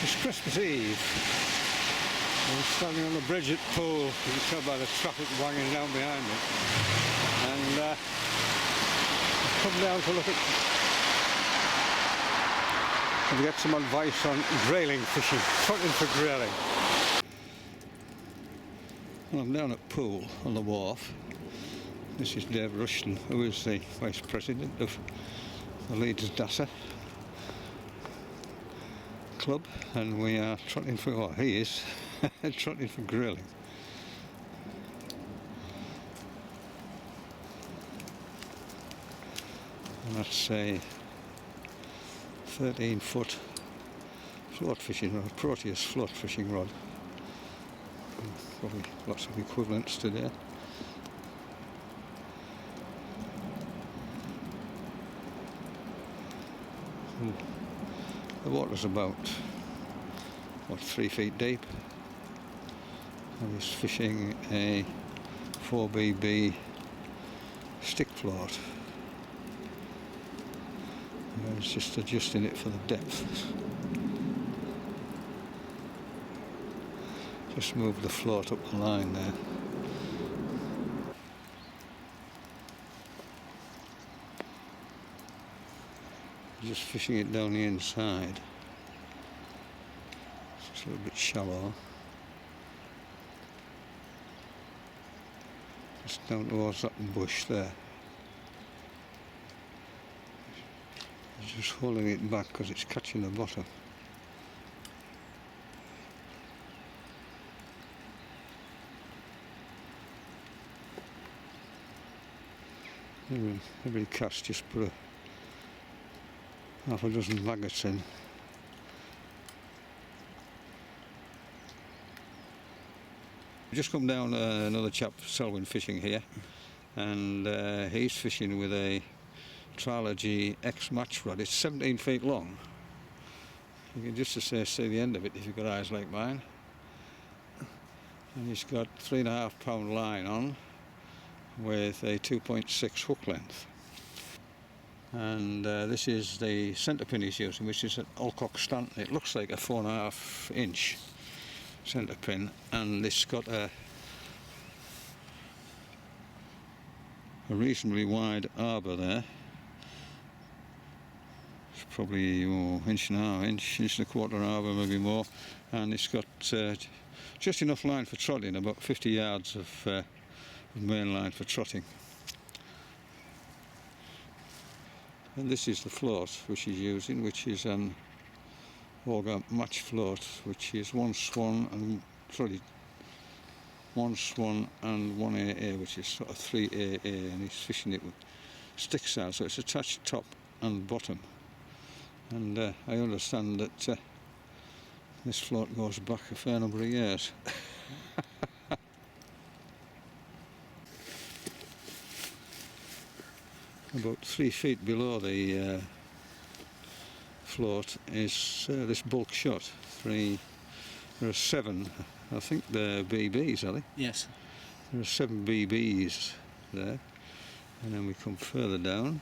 It's Christmas Eve. I'm standing on the bridge at Poole. You can tell by the traffic wanging down behind me. And I've come down to look at and get some advice on grayling fishing, trotting for grayling. Well, I'm down at Poole on the wharf. This is Dave Rushton, who is the Vice President of the Leeds Dasser Club, and we are trotting for, well, he is trotting for grayling. And that's a 13-foot float fishing rod, Proteus float fishing rod. Probably lots of equivalents today. The water's about, what, 3 feet deep, and he's fishing a 4BB stick float. And he's just adjusting it for the depth. Just move the float up the line there. Just fishing it down the inside. It's a little bit shallow. Just down towards that bush there. Just holding it back because it's catching the bottom. Every cast just put half a dozen maggots in. Just come down another chap, Selwyn, fishing here, and he's fishing with a Trilogy X match rod. It's 17 feet long. You can just see the end of it if you've got eyes like mine. And he's got 3.5 pound line on with a 2.6 hook length. And this is the centre pin he's using, which is an Alcock Stanton. It looks like a 4.5 inch centre pin, and it's got a reasonably wide arbor there. It's probably inch and a quarter arbor, maybe more, and it's got just enough line for trotting, about 50 yards of main line for trotting. And this is the float which he's using, which is an auger match float, which is one swan and one AA, which is sort of 3 AA, and he's fishing it with stick sail, so it's attached top and bottom. And I understand that this float goes back a fair number of years. About 3 feet below the float is this bulk shot. There are 7, I think they're BBs, are they? Yes. There are 7 BBs there, and then we come further down.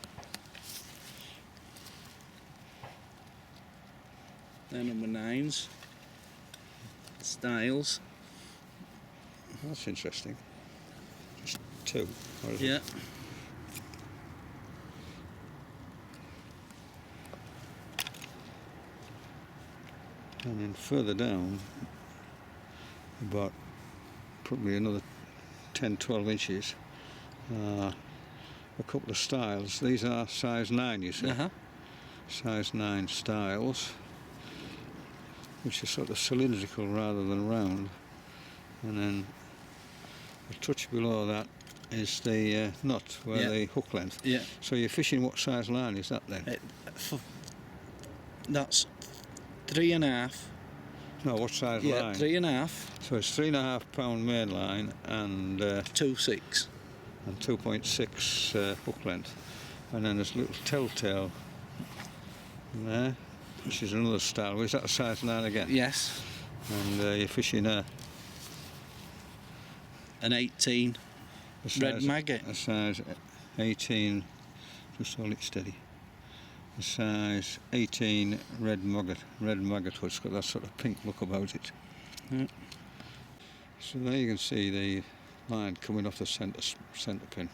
They're number 9s. Styles. That's interesting. Just 2, or is Yeah. it? And then further down, about probably another 10-12 inches, a couple of styles. These are size 9, you see. Size 9 styles, which are sort of cylindrical rather than round. And then a touch below that is the nut, where the hook length. Yeah. So you're fishing, what size line is that then? That's 3.5. No, what size Yeah, line? 3.5. So it's 3.5 pound main line and 2.6. and 2.6 hook length, and then there's a little telltale in there, which is another style. Is that a size 9 again? Yes. And you're fishing an 18 red maggot. A size 18. Just hold it steady. a size 18 red maggot wood. It's got that sort of pink look about it. Yeah. So there you can see the line coming off the centre pin.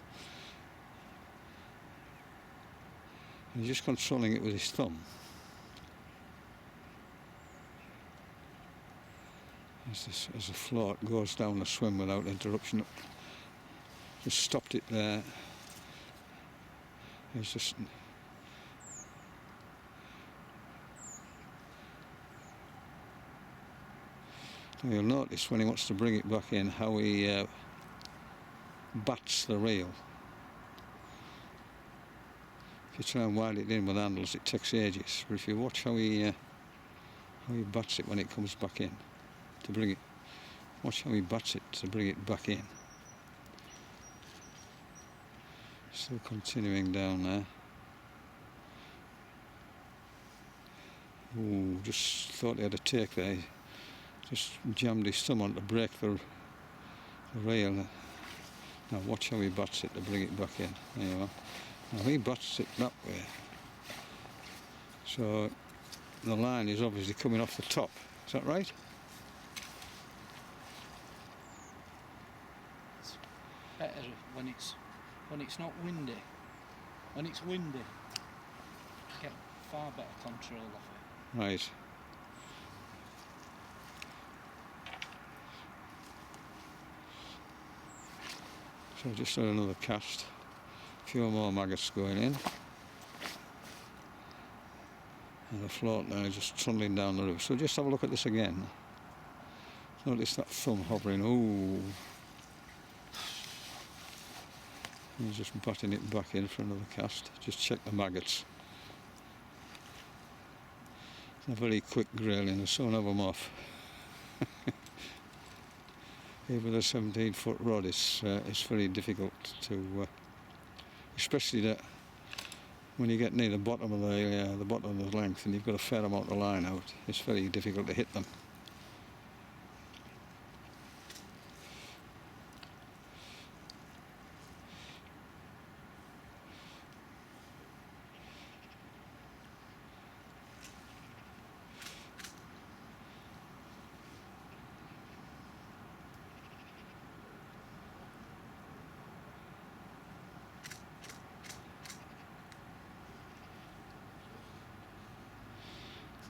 He's just controlling it with his thumb. As the float goes down the swim without interruption. Just stopped it there. It's just now you'll notice when he wants to bring it back in how he bats the reel. If you try and wind it in with handles, it takes ages. But if you watch how he bats it when it comes back in to bring it, watch how he bats it to bring it back in. Still continuing down there. Ooh, just thought he had a take there. Just jammed his thumb on to break the rail. Now watch how he bats it to bring it back in. There you are. Now he bats it that way. So the line is obviously coming off the top. Is that right? It's better when it's not windy. When it's windy, get far better control of it. Right. So just had another cast. A few more maggots going in. And the float now is just trundling down the river. So just have a look at this again. Notice that thumb hovering. Ooh. He's just batting it back in for another cast. Just check the maggots. They're very quick grayling, and soon have them off. Even with a 17-foot rod, it's very difficult to, especially that when you get near the bottom of the bottom of the length and you've got a fair amount of line out. It's very difficult to hit them.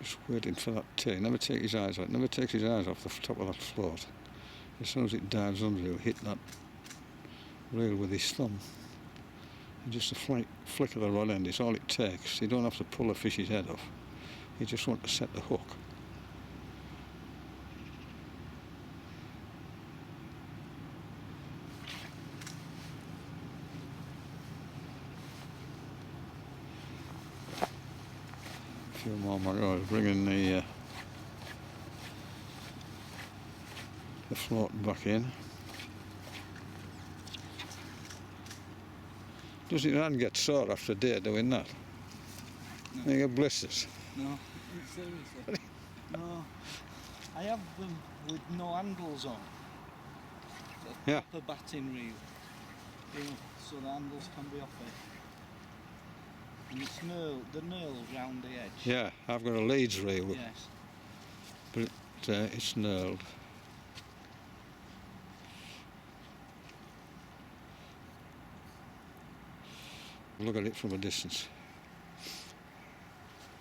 Just waiting for that take. Never take his eyes off. Never takes his eyes off the top of that float. As soon as it dives under, he'll hit that rail with his thumb. And just a flick of the rod end is all it takes. You don't have to pull the fish's head off. You just want to set the hook. A few more maggots, bringing the float back in. Does your hand get sore after a day doing that? No. You get blisters? No, seriously. No. I have them with no handles on. A Yeah. proper batting reel. You know, so the handles can be off it. And it's they're knurled round the edge. Yeah, I've got a Leeds reel, Yes. but it's knurled. Look at it from a distance.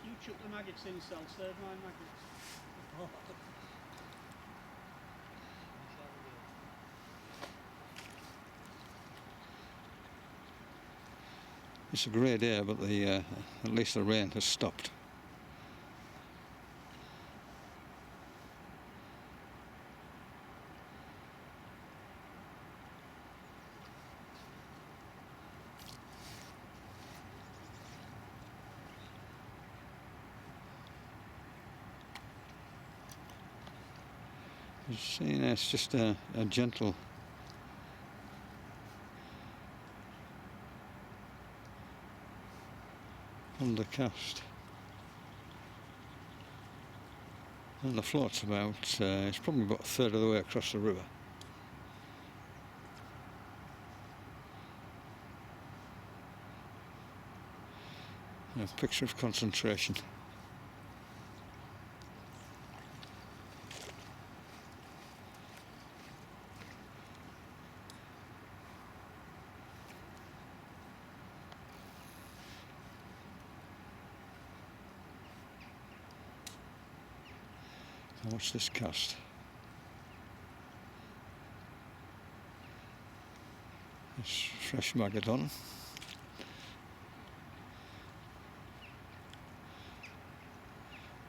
You chuck the maggots in, Sal, save my maggots. It's a grey day, but at least the rain has stopped. See, it's just a gentle undercast. And the float's about, it's probably about a third of the way across the river. A picture of concentration. Now watch this cast. It's fresh maggot on.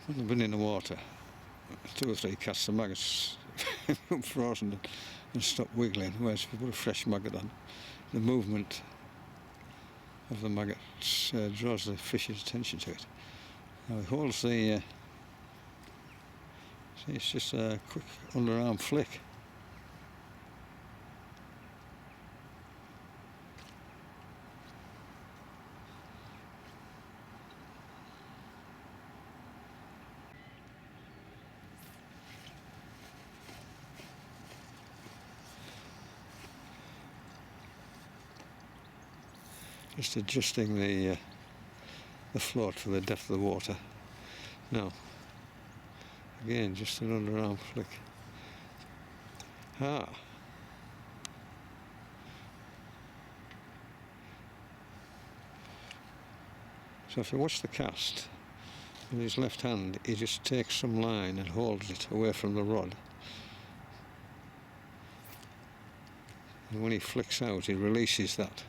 When they've been in the water, 2 or 3 casts of maggots become frozen and stop wiggling, whereas if you put a fresh maggot on, the movement of the maggots draws the fish's attention to it. Now he holds the, see, it's just a quick underarm flick. Just adjusting the float for the depth of the water. Now, again, just an underarm flick. Ah. So if you watch the cast, with his left hand, he just takes some line and holds it away from the rod. And when he flicks out, he releases that.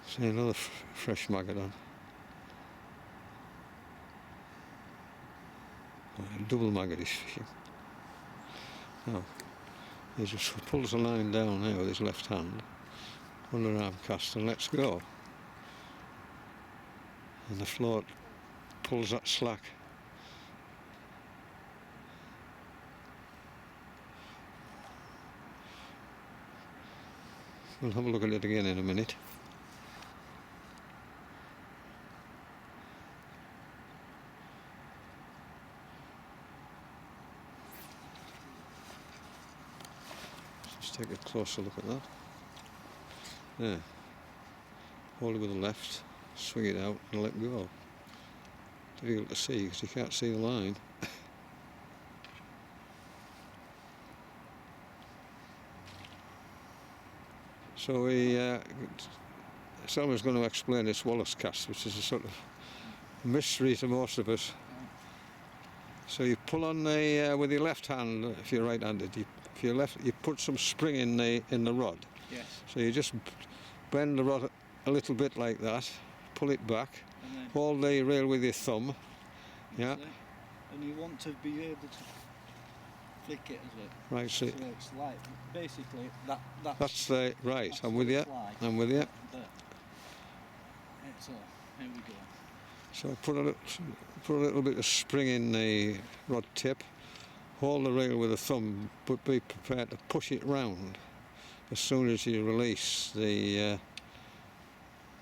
See another fresh maggot on. Double maggot is fishing. Now, he just pulls the line down there with his left hand, underarm cast, and lets go. And the float pulls that slack. We'll have a look at it again in a minute. Just take a closer look at that. There. Hold it with the left, swing it out and let go. Difficult to see because you can't see the line. So someone's going to explain this Wallace cast, which is a sort of mystery to most of us. So you pull on the with your left hand if you're right-handed. If you're left, you put some spring in the rod. Yes. So you just bend the rod a little bit like that, pull it back, And then hold the rail with your thumb. Yeah. And you want to be able to flick it as well. Right. So So it's like basically that's the right. that's I'm with what you. it's like. I'm with you. There. It's all. Here we go. So put a little bit of spring in the rod tip, hold the rail with a thumb, but be prepared to push it round as soon as you release the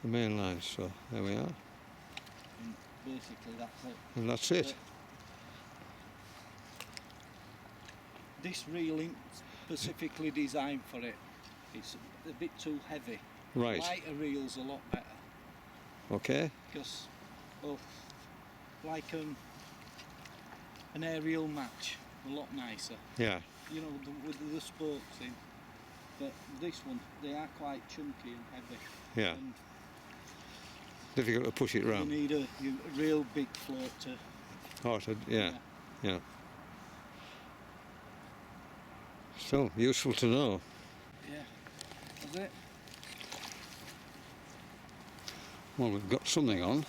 main line. So there we are, And basically that's it. and that's it. This reel ain't specifically designed for it. It's a bit too heavy. Right. Lighter reels a lot better Okay. because, like an aerial match, a lot nicer. Yeah. You know, with the spokes in. But this one, they are quite chunky and heavy. Yeah. And Difficult to push it you round. need a real big float to. Oh, yeah. Yeah. So useful to know. Yeah. That's it. Well, we've got something on.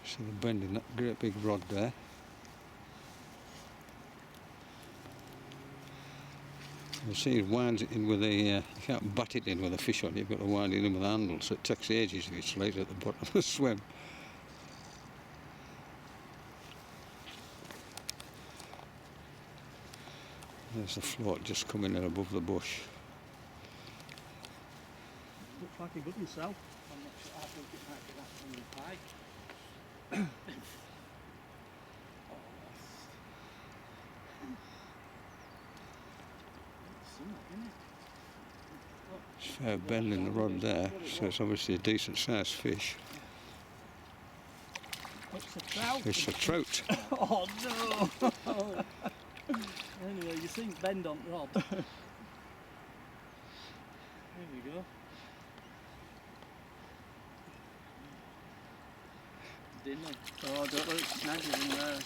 See the bend in that great big rod there. You see, it winds it in with a, you can't bat it in with a fish on, you've got to wind it in with a handle, so it takes ages if it's right at the bottom of the swim. There's the float just coming in above the bush. Looks like a good one, Sal. I'm not sure. I think it might be that from the pike. It's a fair bend in the rod there, so it's obviously a decent sized fish. It's a trout. It's a trout. Oh no! Anyway, you seen bend on rod. There we go. Dinner. Oh, don't let it snag it in there.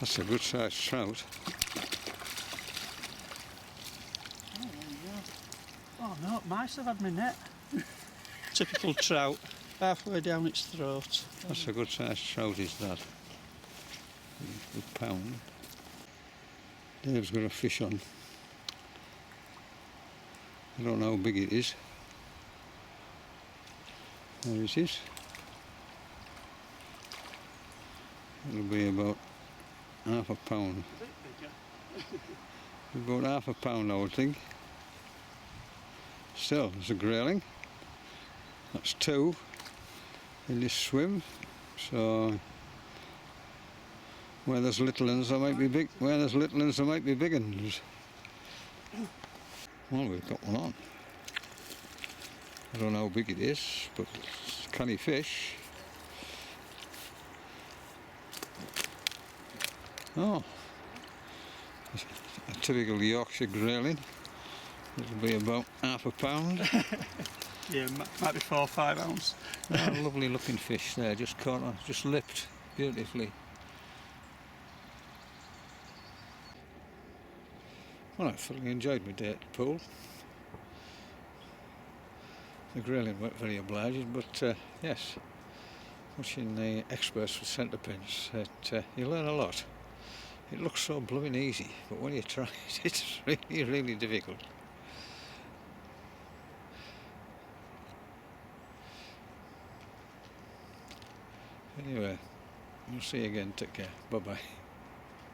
That's a good sized trout. Oh, there you go. Oh no, mice have had my net. Typical trout, halfway down its throat. That's a good sized trout, is that? Good pound. Dave's got a fish on. I don't know how big it is. There it is. It'll be about half a pound. A bit bigger. About half a pound, I would think. Still, there's a grayling. That's two in this swim. So where there's little ones, there might be big. Where there's little ones, there might be big ones. Well, we've got one on. I don't know how big it is, but it's a canny fish. Oh, a typical Yorkshire grayling. It'll be about half a pound. Yeah, might be 4 or 5 ounce. Oh, lovely looking fish there, just caught on, just lipped beautifully. Well, I thoroughly enjoyed my day at the pool. The grayling weren't very obliging, but yes, watching the experts with centre pins, you learn a lot. It looks so blooming easy, but when you try it, it's really, really difficult. Anyway, we'll see you again. Take care. Bye bye.